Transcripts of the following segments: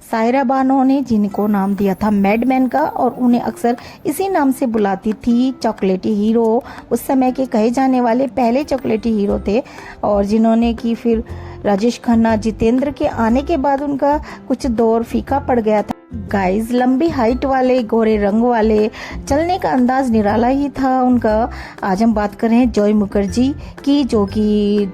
सायरा बानो ने जिनको नाम दिया था मैडमैन का और उन्हें अक्सर इसी नाम से बुलाती थी चॉकलेटी हीरो, उस समय के कहे जाने वाले पहले चॉकलेटी हीरो थे और जिन्होंने कि फिर राजेश खन्ना जितेंद्र के आने के बाद उनका कुछ दौर फीका पड़ गया था। गाइस, लंबी हाइट वाले, गोरे रंग वाले, चलने का अंदाज निराला ही था उनका। आज हम बात कर रहे हैं जॉय मुखर्जी की, जो कि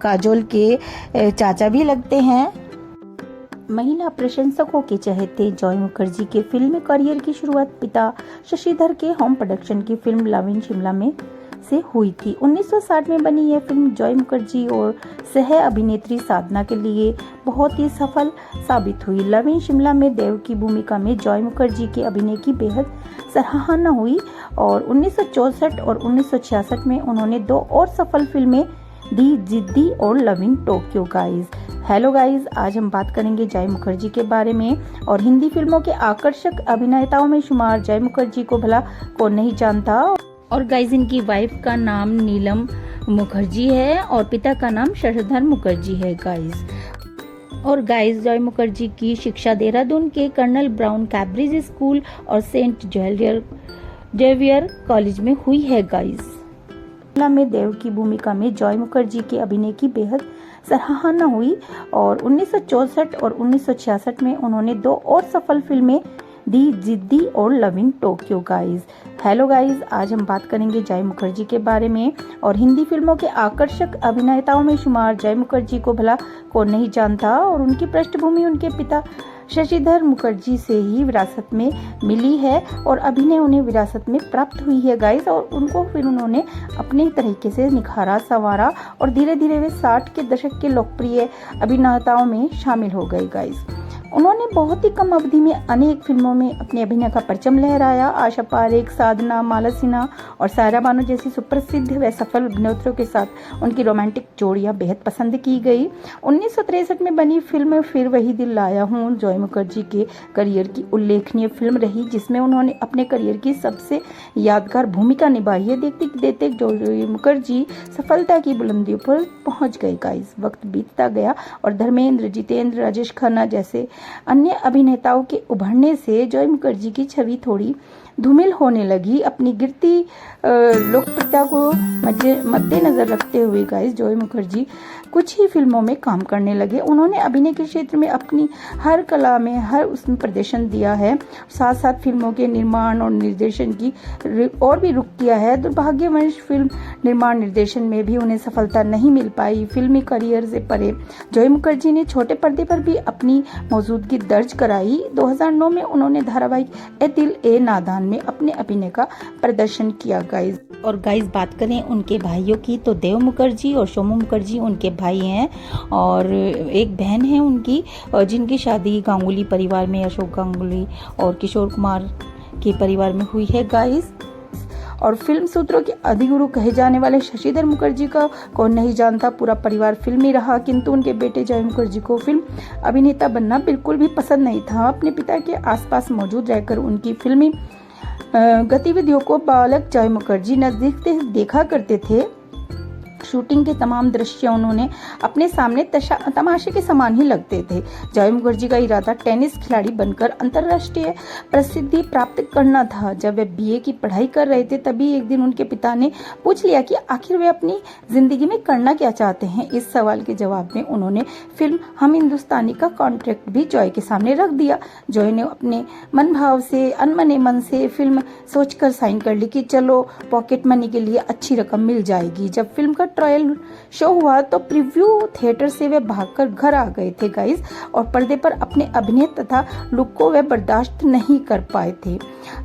काजोल के चाचा भी लगते हैं। महिला प्रशंसकों के चहेते जॉय मुखर्जी के फिल्मी करियर की शुरुआत पिता शशिधर के होम प्रोडक्शन की फिल्म लव इन शिमला में से हुई थी। 1960 में बनी यह फिल्म जॉय मुखर्जी और सह अभिनेत्री साधना के लिए बहुत ही सफल साबित हुई। लव इन शिमला में देव की भूमिका में जॉय मुखर्जी के अभिनय की बेहद सराहना हुई और 1964 और 1966 में उन्होंने 2 और सफल फिल्में दी, जिद्दी और love in Tokyo. Guys, hello guys, आज हम बात करेंगे जॉय मुखर्जी के बारे में और हिंदी फिल्मों के आकर्षक अभिनेताओं में शुमार जॉय मुखर्जी को भला कौन नहीं जानता। और गाइस, इनकी वाइफ का नाम नीलम मुखर्जी है और पिता का नाम शशिधर मुखर्जी है। गाइस, और गाइस, जॉय मुखर्जी की शिक्षा देहरादून के कर्नल ब्राउन कैब्रिज स्कूल और सेंट जेवियर कॉलेज में हुई है। गाइस, में देव की भूमिका में जॉय मुखर्जी के अभिनय की बेहद सराहना हुई और 1964 और 1966 में उन्होंने 2 और सफल फिल्में दी, जिद्दी और love in Tokyo. Guys, hello guys, आज हम बात करेंगे जॉय मुखर्जी के बारे में और हिंदी फिल्मों के आकर्षक अभिनेताओं में शुमार जॉय मुखर्जी को भला कौन नहीं जानता। और उनकी पृष्ठभूमि उनके पिता शशिधर मुखर्जी से ही विरासत में मिली है और अभिनय उन्हें विरासत में प्राप्त हुई है। गाइस, और उनको फिर उन्होंने अपने तरीके से निखारा, संवारा और धीरे धीरे वे 60 के दशक के लोकप्रिय अभिनेताओं में शामिल हो गए। गाइस, उन्होंने बहुत ही कम अवधि में अनेक फिल्मों में अपने अभिनय का परचम लहराया। आशा पारेख, साधना, माला सिन्हा और सायरा बानो जैसी सुप्रसिद्ध व सफल अभिनेत्रियों के साथ उनकी रोमांटिक जोड़ियां बेहद पसंद की गई। 1963 में बनी फिल्म फिर वही दिल लाया हूं जॉय मुखर्जी के करियर की उल्लेखनीय फिल्म रही, जिसमें उन्होंने अपने करियर की सबसे यादगार भूमिका निभाई है। देखते देखते जॉय मुखर्जी सफलता की बुलंदियों पर पहुंच गए। गाइस, वक्त बीतता गया और धर्मेंद्र, जितेंद्र, राजेश खन्ना जैसे अन्य अभिनेताओं के उभरने से जॉय मुखर्जी की छवि थोड़ी धूमिल होने लगी। अपनी गिरती लोकप्रियता को मद्देनजर रखते हुए गाइस, जॉय मुखर्जी कुछ ही फिल्मों में काम करने लगे। उन्होंने अभिनय के क्षेत्र में अपनी हर कला में उसमें प्रदर्शन दिया है, साथ साथ फिल्मों के निर्माण और निर्देशन की और भी रुख किया है। दुर्भाग्यवश फिल्म निर्माण निर्देशन में भी उन्हें सफलता नहीं मिल पाई। फिल्मी करियर से परे जॉय मुखर्जी ने छोटे पर्दे पर भी अपनी मौजूदगी दर्ज कराई। 2009 में उन्होंने धारावाहिक ए दिल ए नादान में अपने अभिनय का प्रदर्शन किया। गाइस, और गाइस, बात करें उनके भाइयों की तो देव मुखर्जी और सोमू मुखर्जी उनके भाई हैं और एक बहन है उनकी, जिनकी शादी गांगुली परिवार में अशोक गांगुली और किशोर कुमार के परिवार में हुई है। गाइस, और फिल्म सूत्रों के अधिगुरु कहे जाने वाले शशिधर मुखर्जी का कौन नहीं जानता। पूरा परिवार फिल्मी रहा, किंतु उनके बेटे जॉय मुखर्जी को फिल्म अभिनेता बनना बिल्कुल भी पसंद नहीं था। अपने पिता के आसपास मौजूद रहकर उनकी फिल्मी गतिविधियों को बालक जॉय मुखर्जी नजदीक से देखा करते थे। शूटिंग के तमाम दृश्य उन्होंने अपने सामने तमाशे के समान ही लगते थे। जॉय मुखर्जी का इरादा टेनिस खिलाड़ी बनकर अंतर्राष्ट्रीय प्रसिद्धि प्राप्त करना था। जब वे बीए की पढ़ाई कर रहे थे तभी एक दिन उनके पिता ने पूछ लिया कि आखिर वे अपनी जिंदगी में करना क्या चाहते हैं। इस सवाल के जवाब में उन्होंने फिल्म हम हिंदुस्तानी का कॉन्ट्रैक्ट भी जॉय के सामने रख दिया। जॉय ने अपने मन भाव से, अनमने मन से फिल्म सोचकर साइन कर ली कि चलो पॉकेट मनी के लिए अच्छी रकम मिल जाएगी। जब फिल्म का ट्रायल शो हुआ तो प्रीव्यू थिएटर से वे भागकर घर आ गए थे। गाइस, और पर्दे पर अपने अभिनय तथा लुक को वे बर्दाश्त नहीं कर पाए थे।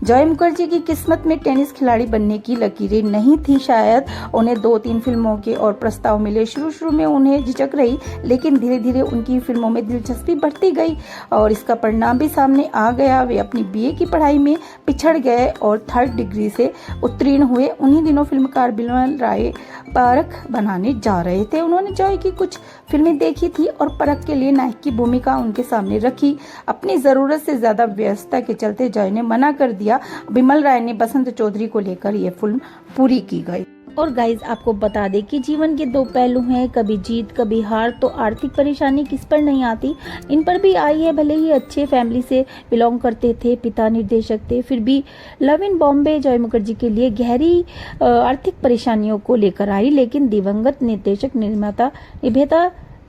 जॉय मुखर्जी की किस्मत में टेनिस खिलाड़ी बनने की लकीरें नहीं थी। शायद उन्हें 2-3 फिल्मों के और प्रस्ताव मिले। शुरू में उन्हें झिझक रही, लेकिन धीरे धीरे उनकी फिल्मों में दिलचस्पी बढ़ती गई और इसका परिणाम भी सामने आ गया। वे अपनी बीए की पढ़ाई में पिछड़ गए और 3rd डिग्री से उत्तीर्ण हुए। उन्हीं दिनों फिल्मकार बिमल राय परख बनाने जा रहे थे। उन्होंने जॉय की कुछ फिल्में देखी थी और परख के लिए नायक की भूमिका उनके सामने रखी। अपनी जरूरत से ज्यादा व्यस्तता के चलते जॉय ने मना कर दिया। बिमल राय ने बसंत चौधरी को लेकर यह फिल्म पूरी की गई। और गाइज आपको बता दें कि जीवन के दो पहलू हैं, कभी जीत कभी हार। तो आर्थिक परेशानी किस पर नहीं आती, इन पर भी आई है। भले ही अच्छे फैमिली से बिलोंग करते थे, पिता निर्देशक थे, फिर भी love in Bombay Joy Mukherjee के लिए गहरी आर्थिक परेशानियों को लेकर आई। लेकिन दिवंगत निर्देशक, निर्माता,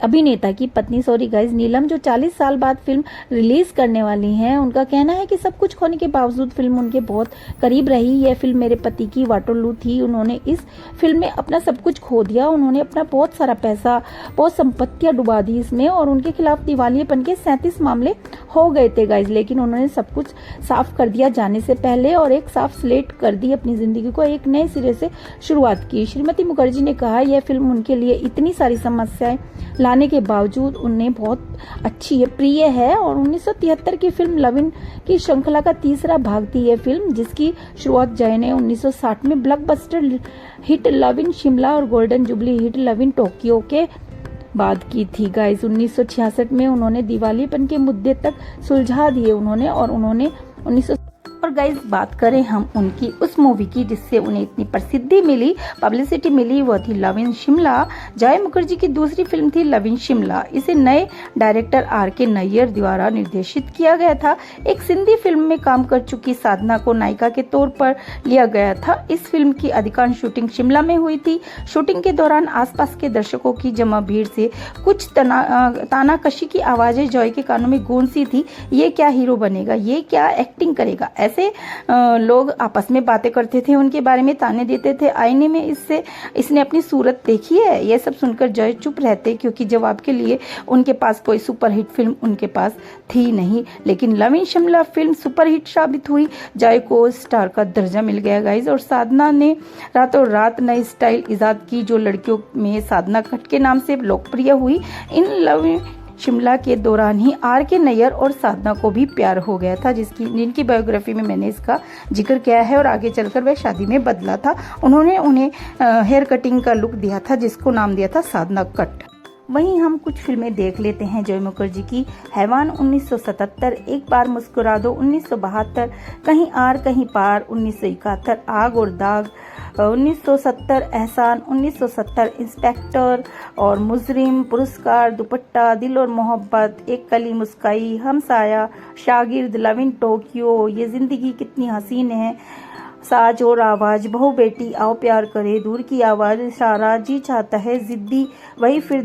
अभिनेता की पत्नी गाइज नीलम, जो 40 साल बाद फिल्म रिलीज करने वाली हैं, उनका कहना है कि सब कुछ खोने के बावजूद फिल्म उनके बहुत करीब रही। यह फिल्म मेरे पति की वाटरलू थी। उन्होंने इस फिल्म में अपना सब कुछ खो दिया। उन्होंने अपना बहुत सारा पैसा, बहुत संपत्तियां डुबा दी इसमें, और उनके खिलाफ दिवालियेपन के 37 मामले हो गए थे गाइज। लेकिन उन्होंने सब कुछ साफ कर दिया जाने से पहले, और एक साफ स्लेट कर दी, अपनी जिंदगी को एक नए सिरे से शुरुआत की। श्रीमती मुखर्जी ने कहा यह फिल्म उनके लिए इतनी सारी समस्याएं लाने के बावजूद उन्हें बहुत अच्छी है, प्रिय है। और 1973 की फिल्म लव इन की श्रृंखला का तीसरा भाग थी यह फिल्म, जिसकी शुरुआत जय ने 1960 में blockbuster hit love in Simla और golden jubilee hit love in Tokyo के बाद की थी गाइस। 1966 में उन्होंने दिवालीपन के मुद्दे तक सुलझा दिए उन्होंने। और गाइज बात करें हम उनकी उस मूवी की जिससे उन्हें इतनी प्रसिद्धि मिली, पब्लिसिटी मिली, वो थी लव इन शिमला। जय मुखर्जी की दूसरी फिल्म थी लव इन शिमला। इसे नए डायरेक्टर R.K. नैयर द्वारा निर्देशित किया गया था। एक सिंधी फिल्म में काम कर चुकी साधना को नायिका के तौर पर लिया गया था। इस फिल्म की अधिकांश शूटिंग शिमला में हुई थी। शूटिंग के दौरान आसपास के दर्शकों की जमा भीड़ से कुछ तानाकशी की आवाजें जॉय के कानों में गूंजती थी। ये क्या हीरो बनेगा, ये क्या एक्टिंग करेगा, ऐसे लोग आपस में बातें करते थे, उनके बारे में ताने देते थे। आईने में इसने अपनी सूरत देखी है। ये सब सुनकर जय चुप रहते, क्योंकि जवाब के लिए उनके पास कोई सुपरहिट फिल्म उनके पास थी नहीं। लेकिन love in Shimla film superhit साबित हुई। जय को स्टार का दर्जा मिल गया गाइज। और साधना ने रातों रात नई स्टाइल इजाद की, जो लड़कियों में साधना कट के नाम से लोकप्रिय हुई। इन लव इन शिमला के दौरान ही R.K. नैयर और साधना को भी प्यार हो गया था, जिनकी बायोग्राफी में मैंने इसका जिक्र किया है। और आगे चलकर वह शादी में बदला था। उन्होंने उन्हें हेयर कटिंग का लुक दिया था, जिसको नाम दिया था साधना कट। वहीं हम कुछ फिल्में देख लेते हैं जय मुखर्जी की। हैवान 1977, एक बार मुस्कुरा दो 1972, कहीं आर कहीं पार 1971, आग और दाग 1970, एहसान 1970, इंस्पेक्टर और मुजरिम, पुरस्कार, दुपट्टा, दिल और मोहब्बत, एक कली मुस्काई, हमसाया, शागिर्द, लव इन टोक्यो, ये जिंदगी कितनी हसीन है, साज और आवाज, बहू बेटी, आओ प्यार करे, दूर की आवाज, इशारा, जी चाहता है, जिद्दी, वही फिर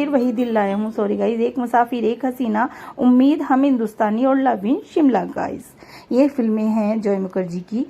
वही दिल लाया हूँ, सॉरी गाइस, एक मुसाफिर, एक हसीना, उम्मीद, हम हिंदुस्तानी और लव इन शिमला गाइस। ये फिल्में हैं जय मुखर्जी की।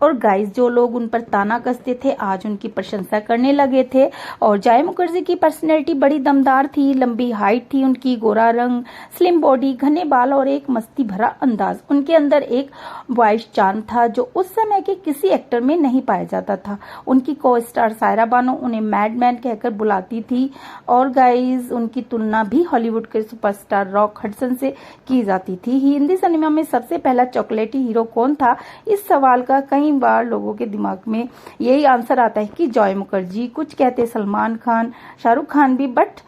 और गाइस जो लोग उन पर ताना कसते थे आज उनकी प्रशंसा करने लगे थे। और जय मुखर्जी की पर्सनैलिटी बड़ी दमदार थी। लंबी हाइट थी उनकी, गोरा रंग, स्लिम बॉडी, घने बाल और एक मस्ती भरा अंदाज। उनके अंदर एक वॉइस चार्म था जो उस समय के किसी एक्टर में नहीं पाया जाता था। उनकी को स्टार सायरा बानो उन्हें मैडमैन कहकर बुलाती थी। और गाइस उनकी तुलना भी हॉलीवुड के सुपरस्टार रॉक हडसन से की जाती थी। हिंदी सिनेमा में सबसे पहला चॉकलेटी हीरो कौन था, इस सवाल का कई बार लोगों के दिमाग में यही आंसर आता है कि जय मुखर्जी। कुछ कहते सलमान खान, शाहरुख खान भी, बट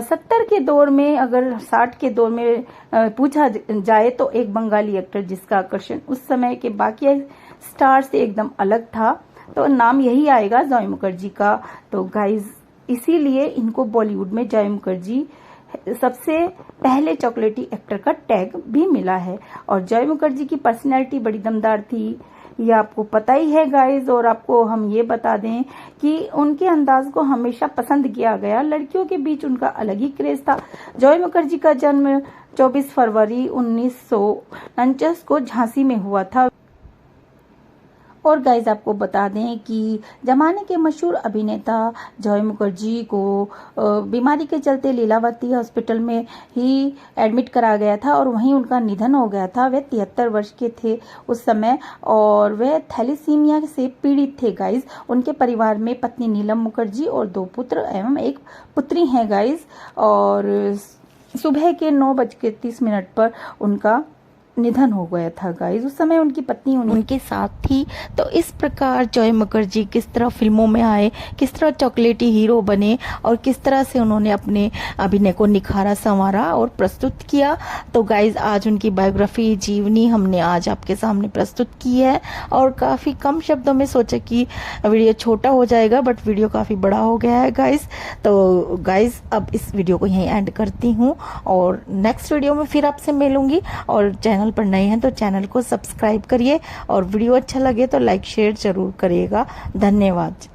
70 के दौर में, अगर 60 के दौर में पूछा जाए तो एक बंगाली एक्टर जिसका आकर्षण उस समय के बाकी स्टार से एकदम अलग था, तो नाम यही आएगा जय मुखर्जी का। तो गाइज इसीलिए इनको बॉलीवुड में जय मुखर्जी सबसे पहले चॉकलेटी एक्टर का टैग भी मिला है। और जय मुखर्जी की पर्सनैलिटी बड़ी दमदार थी, ये आपको पता ही है गाइज। और आपको हम ये बता दें कि उनके अंदाज को हमेशा पसंद किया गया। लड़कियों के बीच उनका अलग ही क्रेज था। जय मुखर्जी का जन्म 24 फरवरी 1949 को झांसी में हुआ था। और गाइज आपको बता दें कि जमाने के मशहूर अभिनेता जय मुखर्जी को बीमारी के चलते लीलावती हॉस्पिटल में ही एडमिट करा गया था और वहीं उनका निधन हो गया था। वे 73 वर्ष के थे उस समय और वे थैलीसीमिया से पीड़ित थे गाइज। उनके परिवार में पत्नी नीलम मुखर्जी और 2 पुत्र एवं एक पुत्री हैं गाइज। और सुबह के 9:30 पर उनका निधन हो गया था गाइस। उस समय उनकी पत्नी उनके साथ थी। तो इस प्रकार जॉय मुखर्जी किस तरह फिल्मों में आए, किस तरह चॉकलेटी हीरो बने और किस तरह से उन्होंने अपने अभिनय को निखारा, संवारा और प्रस्तुत किया। तो गाइस आज उनकी बायोग्राफी, जीवनी हमने आज आपके सामने प्रस्तुत की है और काफ़ी कम शब्दों में सोचा कि वीडियो छोटा हो जाएगा, बट वीडियो काफ़ी बड़ा हो गया है गाइस। तो गाइस अब इस वीडियो को यहीं एंड करती हूँ और नेक्स्ट वीडियो में फिर आपसे मिलूंगी। और चैनल पर नए हैं तो चैनल को सब्सक्राइब करिए और वीडियो अच्छा लगे तो लाइक शेयर जरूर करिएगा। धन्यवाद।